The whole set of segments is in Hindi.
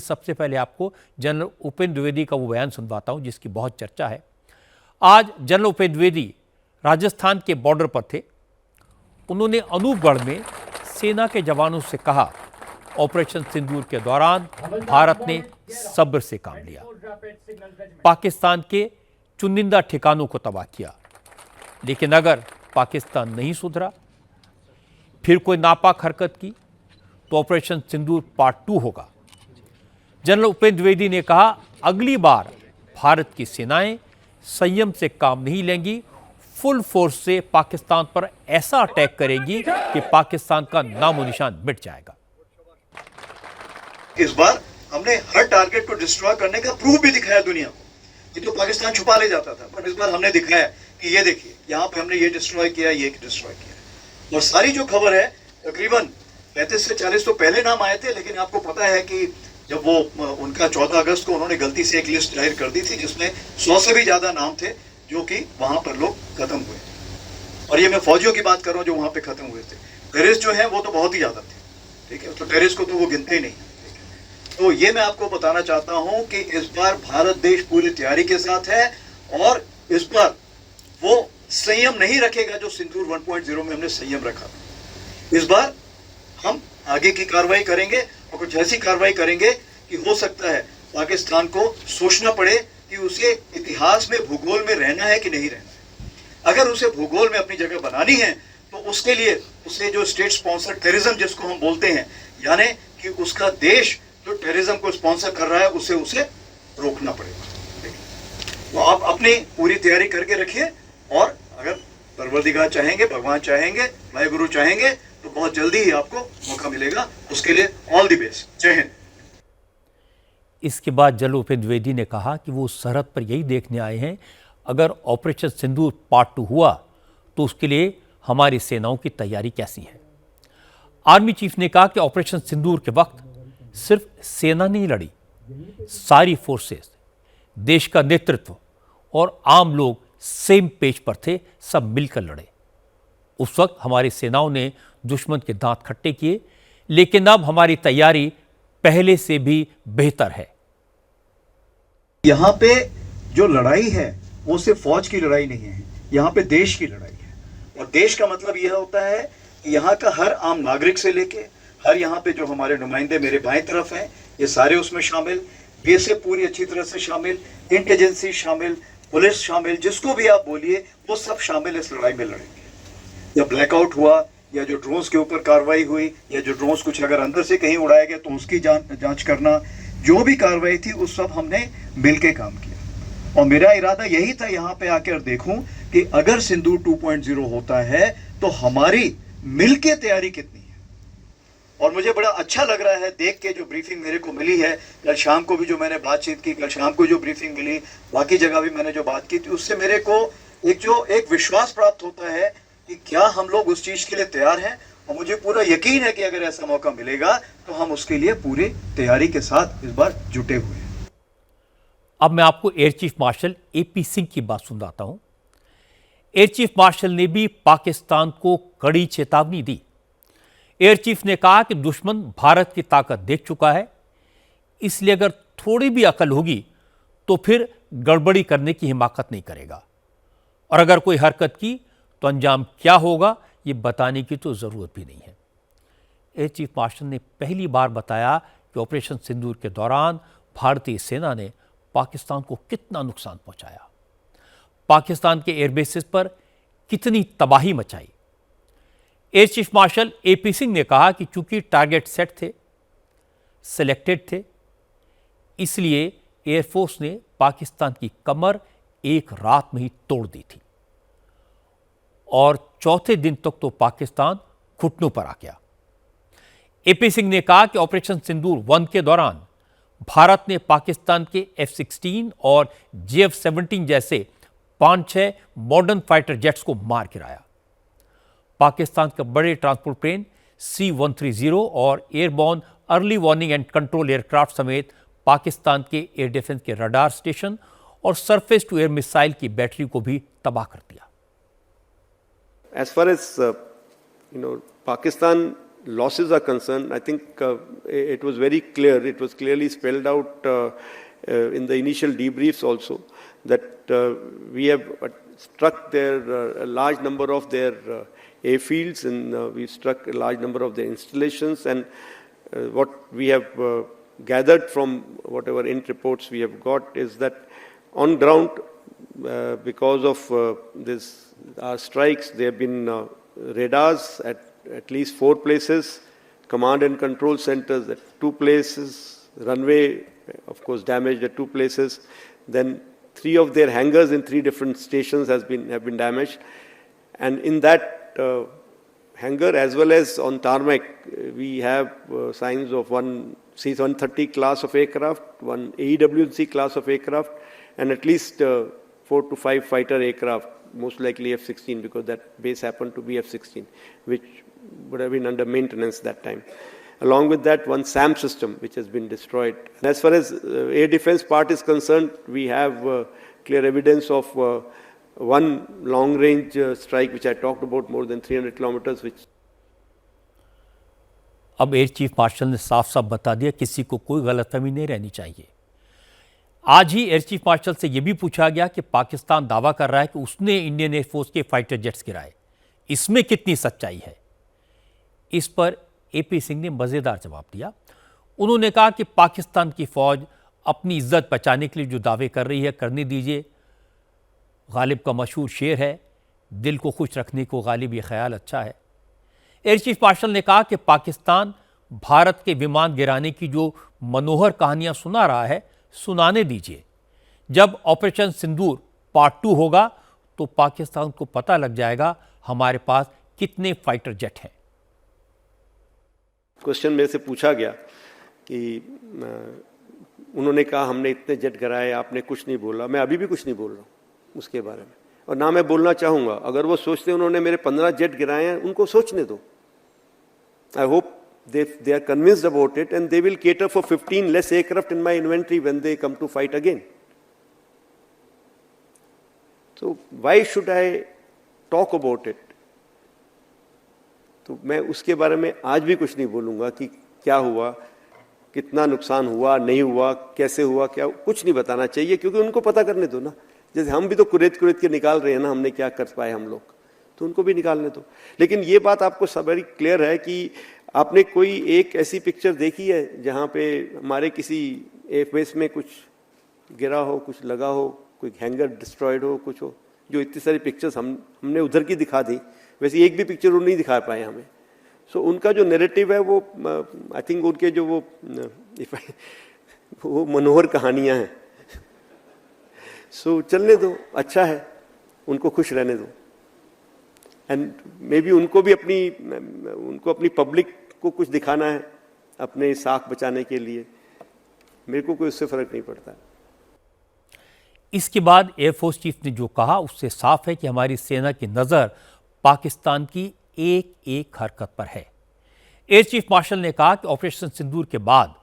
सबसे पहले आपको जनरल उपेंद्र द्विवेदी का वो बयान सुनवाता हूं जिसकी बहुत चर्चा है। आज जनरल उपेंद्र द्विवेदी राजस्थान के बॉर्डर पर थे। उन्होंने अनूपगढ़ में सेना के जवानों से कहा, ऑपरेशन सिंदूर के दौरान भारत ने सब्र से काम लिया, पाकिस्तान के चुनिंदा ठिकानों को तबाह किया, लेकिन अगर पाकिस्तान नहीं सुधरा, फिर कोई नापाक हरकत की तो ऑपरेशन सिंदूर पार्ट 2 होगा। जनरल उपेंद्र द्विवेदी ने कहा, अगली बार भारत की सेनाएं संयम से काम नहीं लेंगी, फुल फोर्स से पाकिस्तान पर ऐसा अटैक करेंगी कि पाकिस्तान का नामो निशान मिट जाएगा। इस बार हमने हर टारगेट को डिस्ट्रॉय करने का प्रूफ भी दिखाया दुनिया को। ये तो पाकिस्तान छुपा ले जाता था, पर इस बार हमने दिखाया कि ये देखिए, यहाँ पे हमने ये डिस्ट्रॉय किया, ये डिस्ट्रॉय किया। और सारी जो खबर है, तकरीबन 35 से 40 तो पहले नाम आए थे, लेकिन आपको पता है कि जब वो उनका 14 अगस्त को उन्होंने गलती से एक लिस्ट जाहिर कर दी थी जिसमें 100 से भी ज्यादा नाम थे जो कि वहां पर लोग खत्म हुए। और ये मैं फौजियों की बात कर रहा हूँ जो वहां पे खत्म हुए थे। टेररिस्ट जो है वो तो बहुत ही ज्यादा थे, ठीक है, तो टेररिस्ट को तो वो गिनते ही नहीं। तो ये मैं आपको बताना चाहता हूं कि इस बार भारत देश पूरी तैयारी के साथ है और इस बार वो संयम नहीं रखेगा जो सिंदूर 1.0 में हमने संयम रखा। इस बार हम आगे की कार्रवाई करेंगे और कुछ ऐसी कार्रवाई करेंगे कि हो सकता है पाकिस्तान को सोचना पड़े कि उसे इतिहास में, भूगोल में रहना है कि नहीं रहना है। अगर उसे भूगोल में अपनी जगह बनानी है तो उसके लिए उसे जो स्टेट स्पॉन्सर टेररिज्म जिसको हम बोलते हैं, यानी कि उसका देश जो टेररिज्म को स्पॉन्सर कर रहा है उसे रोकना पड़ेगा। तो आप अपनी पूरी तैयारी करके रखिए और अगर परवरदिगार चाहेंगे, भगवान चाहेंगे, वाहेगुरु चाहेंगे तो बहुत जल्दी ही आपको मौका मिलेगा। उसके लिए ऑल द बेस्ट। जय हिंद। इसके बाद जनरल उपेंद्र द्विवेदी ने कहा कि वो सरहद पर यही देखने आए हैं, अगर ऑपरेशन सिंदूर पार्ट 2 हुआ तो उसके लिए हमारी सेनाओं की तैयारी कैसी है। आर्मी चीफ ने कहा कि ऑपरेशन सिंदूर के वक्त सिर्फ सेना नहीं लड़ी, सारी फोर्सेस, देश का नेतृत्व और आम लोग सेम पेज पर थे, सब मिलकर लड़े। उस वक्त हमारी सेनाओं ने दुश्मन के दांत खट्टे किए, लेकिन अब हमारी तैयारी पहले से भी बेहतर है। यहाँ पे जो लड़ाई है वो सिर्फ फौज की लड़ाई नहीं है, यहाँ पे देश की लड़ाई है। और देश का मतलब यह होता है कि यहाँ का हर आम नागरिक से लेके हर यहाँ पे जो हमारे नुमाइंदे मेरे बाएं तरफ हैं, ये सारे उसमें शामिल, बीएसएफ पूरी अच्छी तरह से शामिल, इंटेलिजेंसी शामिल, पुलिस शामिल, जिसको भी आप बोलिए वो सब शामिल इस लड़ाई में लड़ेंगे। या ब्लैकआउट हुआ, या जो ड्रोन्स के ऊपर कार्रवाई हुई, या जो ड्रोन्स कुछ अगर अंदर से कहीं उड़ाए गए तो उसकी जांच करना, जो भी कार्रवाई थी उस सब हमने मिलके काम किया। और मेरा इरादा यही था यहाँ पे आकर देखूं कि अगर सिंदूर 2.0 होता है तो हमारी मिलके तैयारी कितनी है। और मुझे बड़ा अच्छा लग रहा है देख के, जो ब्रीफिंग मेरे को मिली है, कल शाम को भी जो मैंने बातचीत की, कल शाम को जो ब्रीफिंग मिली, बाकी जगह भी मैंने जो बात की थी, उससे मेरे को एक विश्वास प्राप्त होता है कि क्या हम लोग उस चीज के लिए तैयार हैं। और मुझे पूरा यकीन है कि अगर ऐसा मौका मिलेगा तो हम उसके लिए पूरी तैयारी के साथ इस बार जुटे हुए हैं। अब मैं आपको air chief marshal AP Singh की बात सुनाता हूं। एयर चीफ मार्शल ने भी पाकिस्तान को कड़ी चेतावनी दी। एयर चीफ ने कहा कि दुश्मन भारत की ताकत देख चुका है, इसलिए अगर थोड़ी भी अकल होगी तो फिर गड़बड़ी करने की हिमाकत नहीं करेगा, और अगर कोई हरकत की तो अंजाम क्या होगा ये बताने की तो जरूरत भी नहीं है। एयर चीफ मार्शल ने पहली बार बताया कि ऑपरेशन सिंदूर के दौरान भारतीय सेना ने पाकिस्तान को कितना नुकसान पहुंचाया, पाकिस्तान के एयरबेसेस पर कितनी तबाही मचाई। Air chief marshal AP Singh ने कहा कि चूंकि टारगेट सेट थे, सिलेक्टेड थे, इसलिए एयरफोर्स ने पाकिस्तान की कमर एक रात में ही तोड़ दी थी और चौथे दिन तक तो पाकिस्तान घुटनों पर आ गया। AP सिंह ने कहा कि ऑपरेशन सिंदूर 1 के दौरान भारत ने पाकिस्तान के F-16 और JF-17 जैसे 5-6 मॉडर्न फाइटर जेट्स को मार गिराया। पाकिस्तान के बड़े ट्रांसपोर्ट प्लेन C-130 और airborne early warning and control aircraft समेत पाकिस्तान के एयर डिफेंस के रडार स्टेशन और सरफेस टू एयर मिसाइल की बैटरी को भी तबाह कर दिया। As far as Pakistan losses are concerned, I think it was very clear. It was clearly spelled out in the initial debriefs also that we have struck a large number of their airfields, and we struck a large number of their installations. And what we have gathered from whatever int reports we have got is that on ground, because of our strikes, there have been radars at least 4 places, command and control centers at 2 places, runway, of course, damaged at 2 places. Then 3 of their hangars in 3 different stations have been damaged. And in that hangar, as well as on tarmac, we have signs of one C-130 class of aircraft, one AEW&C class of aircraft, and at least 4 to 5 fighter aircraft, most likely F-16, because that base happened to be F-16, which would have been under maintenance that time. Along with that, one SAM system, which has been destroyed. And as far as air defense part is concerned, we have clear evidence of one long-range strike, which I talked about, more than 300 kilometers, which... अब एयर चीफ मार्शल ने साफ साफ बता दिया, किसी को कोई गलतफहमी नहीं रहनी चाहिए। आज ही एयर चीफ मार्शल से यह भी पूछा गया कि पाकिस्तान दावा कर रहा है कि उसने इंडियन एयरफोर्स के फाइटर जेट्स गिराए, इसमें कितनी सच्चाई है? इस पर एपी सिंह ने मजेदार जवाब दिया। उन्होंने कहा कि पाकिस्तान की फौज अपनी इज्जत बचाने के लिए जो दावे कर रही है, करने दीजिए। गालिब का मशहूर शेर है, दिल को खुश रखने को गालिब ये ख्याल अच्छा है। एयर चीफ मार्शल ने कहा कि पाकिस्तान भारत के विमान गिराने की जो मनोहर कहानियां सुना रहा है, सुनाने दीजिए। जब ऑपरेशन सिंदूर पार्ट 2 होगा तो पाकिस्तान को पता लग जाएगा हमारे पास कितने फाइटर जेट हैं। क्वेश्चन मेरे से पूछा गया कि उन्होंने कहा हमने इतने जेट गिराए, आपने कुछ नहीं बोला। मैं अभी भी कुछ नहीं बोल रहा हूं उसके बारे में, और ना मैं बोलना चाहूंगा। अगर वो सोचते उन्होंने मेरे 15 जेट गिराए हैं, उनको सोचने दो। I hope they are convinced about it, and they will cater for 15 less aircraft in my inventory when they come to fight again. So why should I talk about it? तो मैं उसके बारे में आज भी कुछ नहीं बोलूंगा कि क्या हुआ, कितना नुकसान हुआ, नहीं हुआ, कैसे हुआ, क्या, कुछ नहीं बताना चाहिए, क्योंकि उनको पता करने दो ना। जैसे हम भी तो कुरेद के निकाल रहे हैं ना, हमने क्या कर पाए हम लोग, तो उनको भी निकालने दो। लेकिन ये बात आपको सब बड़ी क्लियर है कि आपने कोई एक ऐसी पिक्चर देखी है जहां पे हमारे किसी एयरबेस में कुछ गिरा हो, कुछ लगा हो, कोई हैंगर डिस्ट्रॉयड हो, कुछ हो? जो इतनी सारी पिक्चर्स हमने उधर की दिखा दी, वैसे एक भी पिक्चर वो नहीं दिखा पाए हमें। सो उनका जो नैरेटिव है वो, आई थिंक उनके जो वो मनोहर कहानियां हैं। सो चलने दो, अच्छा है, उनको खुश रहने दो। एंड मे बी उनको अपनी पब्लिक को कुछ दिखाना है अपने साख बचाने के लिए। मेरे को कोई उससे फर्क नहीं पड़ता। इसके बाद एयरफोर्स चीफ ने जो कहा उससे साफ है कि हमारी सेना की नज़र पाकिस्तान की एक एक हरकत पर है। एयर चीफ मार्शल ने कहा कि ऑपरेशन सिंदूर के बाद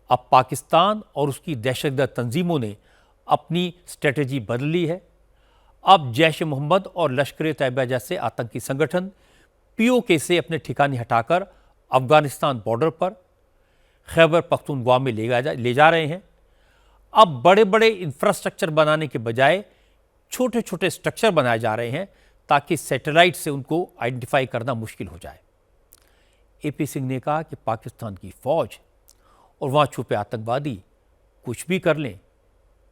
अब पाकिस्तान और उसकी दहशतगर्द तंजीमों ने अपनी स्ट्रेटजी बदल ली है। अब जैश ए मोहम्मद और लश्कर तैयबा जैसे आतंकी संगठन पीओके से अपने ठिकाने हटाकर अफगानिस्तान बॉर्डर पर खैबर पख्तूनख्वा में ले जा रहे हैं। अब बड़े बड़े इंफ्रास्ट्रक्चर बनाने के बजाय छोटे छोटे स्ट्रक्चर बनाए जा रहे हैं ताकि सैटेलाइट से उनको आइडेंटिफाई करना मुश्किल हो जाए। एपी सिंह ने कहा कि पाकिस्तान की फौज और वहाँ छुपे आतंकवादी कुछ भी कर लें,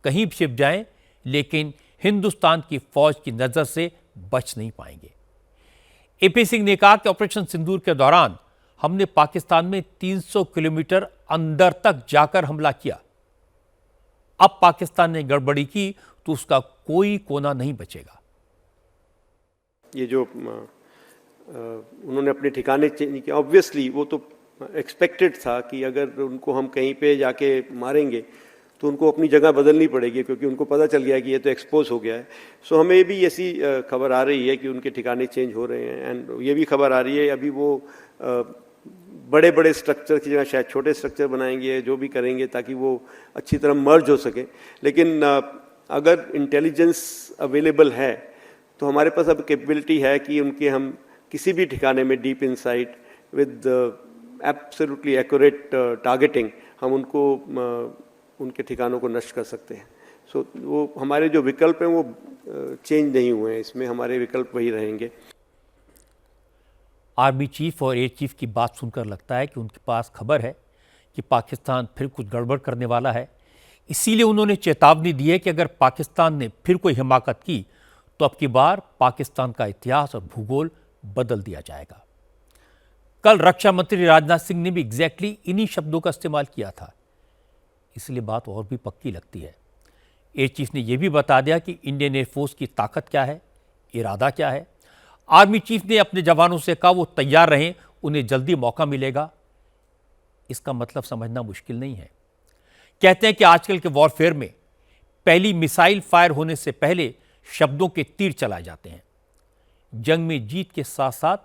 कहीं भी छिप जाएं, लेकिन हिंदुस्तान की फौज की नज़र से बच नहीं पाएंगे। एपी सिंह ने कहा कि ऑपरेशन सिंदूर के दौरान हमने पाकिस्तान में 300 किलोमीटर अंदर तक जाकर हमला किया। अब पाकिस्तान ने गड़बड़ी की तो उसका कोई कोना नहीं बचेगा। ये जो उन्होंने अपने ठिकाने चेंज किया, ऑब्वियसली वो तो एक्सपेक्टेड था कि अगर उनको हम कहीं पे जाके मारेंगे तो उनको अपनी जगह बदलनी पड़ेगी, क्योंकि उनको पता चल गया कि ये तो एक्सपोज हो गया है। सो हमें भी ऐसी खबर आ रही है कि उनके ठिकाने चेंज हो रहे हैं। एंड ये भी खबर आ रही है अभी वो बड़े बड़े स्ट्रक्चर की जगह शायद छोटे स्ट्रक्चर बनाएंगे, जो भी करेंगे ताकि वो अच्छी तरह मर्ज हो सके। लेकिन अगर इंटेलिजेंस अवेलेबल है तो हमारे पास अब कैपेबिलिटी है कि उनके हम किसी भी ठिकाने में deep insight with absolutely accurate targeting हम उनको उनके ठिकानों को नष्ट कर सकते हैं. सो वो हमारे जो विकल्प हैं वो चेंज नहीं हुए हैं, इसमें हमारे विकल्प वही रहेंगे. आर्मी चीफ और एयर चीफ की बात सुनकर लगता है कि उनके पास खबर है कि पाकिस्तान फिर कुछ गड़बड़ करने वाला है. इसीलिए उन्होंने चेतावनी दी है कि अगर पाकिस्तान ने फिर कोई हिमाकत की तो अब की बार पाकिस्तान का इतिहास और भूगोल बदल दिया जाएगा. कल रक्षा मंत्री राजनाथ सिंह ने भी एग्जैक्टली इन्हीं शब्दों का इस्तेमाल किया था, इसलिए बात और भी पक्की लगती है. एयर चीफ ने यह भी बता दिया कि इंडियन एयरफोर्स की ताकत क्या है, इरादा क्या है. आर्मी चीफ ने अपने जवानों से कहा वो तैयार रहें, उन्हें जल्दी मौका मिलेगा. इसका मतलब समझना मुश्किल नहीं है. कहते हैं कि आजकल के वॉरफेयर में पहली मिसाइल फायर होने से पहले शब्दों के तीर चलाए जाते हैं. जंग में जीत के साथ साथ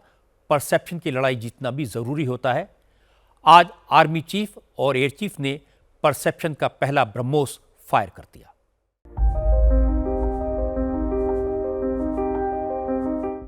परसेप्शन की लड़ाई जीतना भी जरूरी होता है. आज आर्मी चीफ और एयर चीफ ने परसेप्शन का पहला ब्रह्मोस फायर कर दिया.